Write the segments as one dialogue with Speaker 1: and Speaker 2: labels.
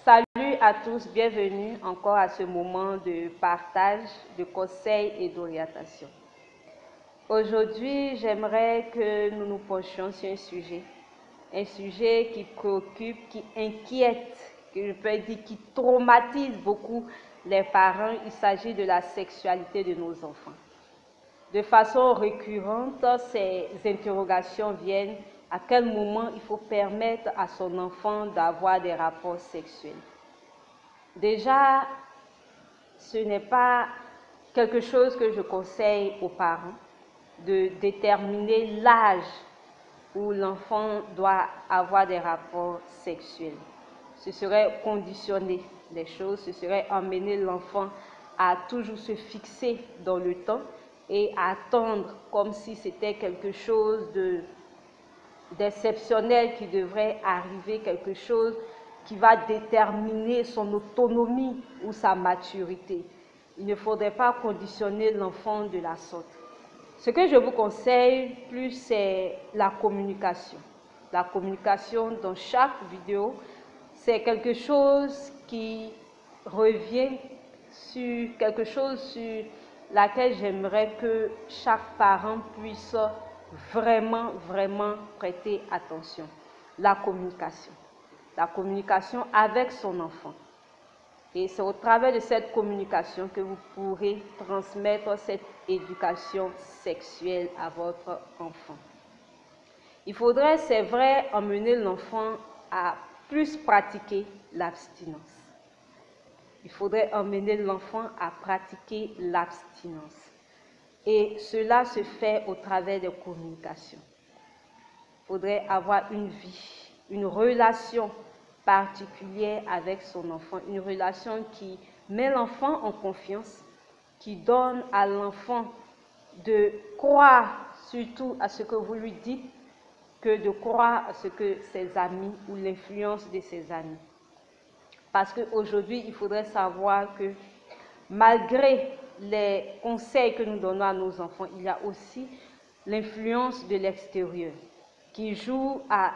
Speaker 1: Salut à tous, bienvenue encore à ce moment de partage, de conseils et d'orientation. Aujourd'hui, j'aimerais que nous nous penchions sur un sujet qui préoccupe, qui inquiète, que je peux dire qui traumatise beaucoup les parents. Il s'agit de la sexualité de nos enfants. De façon récurrente, ces interrogations viennent: à quel moment il faut permettre à son enfant d'avoir des rapports sexuels? Déjà, ce n'est pas quelque chose que je conseille aux parents, de déterminer l'âge où l'enfant doit avoir des rapports sexuels. Ce serait conditionner les choses, ce serait emmener l'enfant à toujours se fixer dans le temps et à attendre comme si c'était quelque chose d'exceptionnel qui devrait arriver, quelque chose qui va déterminer son autonomie ou sa maturité. Il ne faudrait pas conditionner l'enfant de la sorte. Ce que je vous conseille plus, c'est la communication. La communication dans chaque vidéo, c'est quelque chose qui revient sur quelque chose sur laquelle j'aimerais que chaque parent puisse vraiment prêter attention. La communication. La communication avec son enfant. Et c'est au travers de cette communication que vous pourrez transmettre cette éducation sexuelle à votre enfant. Il faudrait, c'est vrai, emmener l'enfant à plus pratiquer l'abstinence. Il faudrait emmener l'enfant à pratiquer l'abstinence. Et cela se fait au travers des communications. Il faudrait avoir une vie, une relation particulière avec son enfant, une relation qui met l'enfant en confiance, qui donne à l'enfant de croire surtout à ce que vous lui dites, que de croire à ce que ses amis ou l'influence de ses amis. Parce qu'aujourd'hui, il faudrait savoir que malgré les conseils que nous donnons à nos enfants, il y a aussi l'influence de l'extérieur qui joue à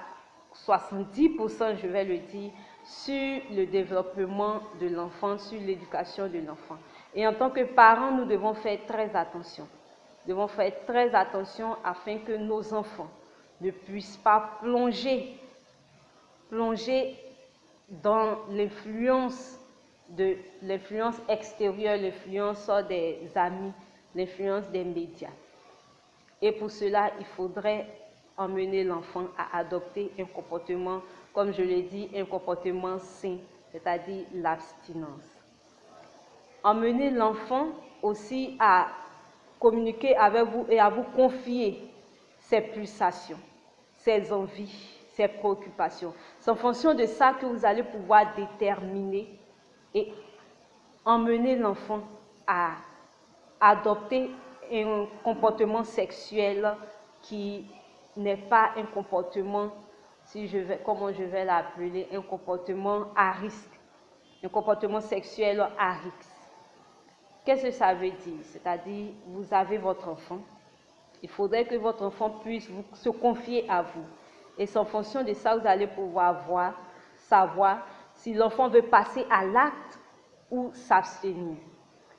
Speaker 1: 70%, je vais le dire, sur le développement de l'enfant, sur l'éducation de l'enfant. Et en tant que parents, nous devons faire très attention. Nous devons faire très attention afin que nos enfants ne puissent pas plonger dans l'influence extérieure, l'influence des amis, l'influence des médias. Et pour cela, il faudrait emmener l'enfant à adopter un comportement, comme je l'ai dit, un comportement sain, c'est-à-dire l'abstinence. Emmener l'enfant aussi à communiquer avec vous et à vous confier ses pulsations, ses envies, ses préoccupations. C'est en fonction de ça que vous allez pouvoir déterminer et emmener l'enfant à adopter un comportement sexuel qui n'est pas un comportement, comment je vais l'appeler, un comportement à risque, un comportement sexuel à risque. Qu'est-ce que ça veut dire? C'est-à-dire, vous avez votre enfant, il faudrait que votre enfant puisse se confier à vous. Et c'est en fonction de ça que vous allez pouvoir savoir si l'enfant veut passer à l'acte ou s'abstenir.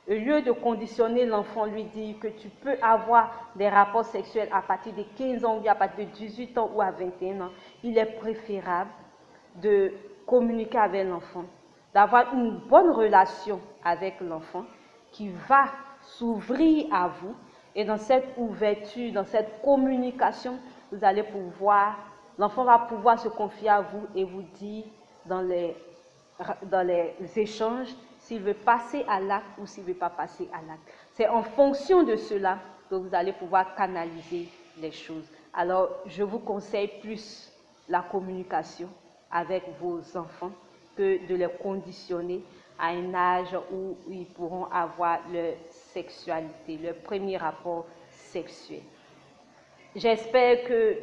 Speaker 1: Au lieu de conditionner l'enfant, lui dire que tu peux avoir des rapports sexuels à partir de 15 ans ou à partir de 18 ans ou à 21 ans, il est préférable de communiquer avec l'enfant, d'avoir une bonne relation avec l'enfant qui va s'ouvrir à vous. Et dans cette ouverture, dans cette communication, vous allez pouvoir, l'enfant va pouvoir se confier à vous et vous dire dans les échanges s'il veut passer à l'acte ou s'il ne veut pas passer à l'acte. C'est en fonction de cela que vous allez pouvoir canaliser les choses. Alors, je vous conseille plus la communication avec vos enfants que de les conditionner à un âge où ils pourront avoir leur sexualité, leur premier rapport sexuel. J'espère que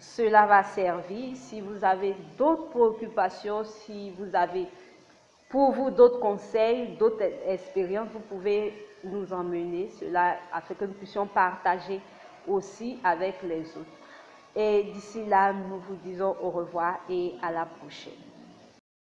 Speaker 1: cela va servir. Si vous avez d'autres préoccupations, si vous avez pour vous d'autres conseils, d'autres expériences, vous pouvez nous emmener cela afin que nous puissions partager aussi avec les autres. Et d'ici là, nous vous disons au revoir et à la prochaine.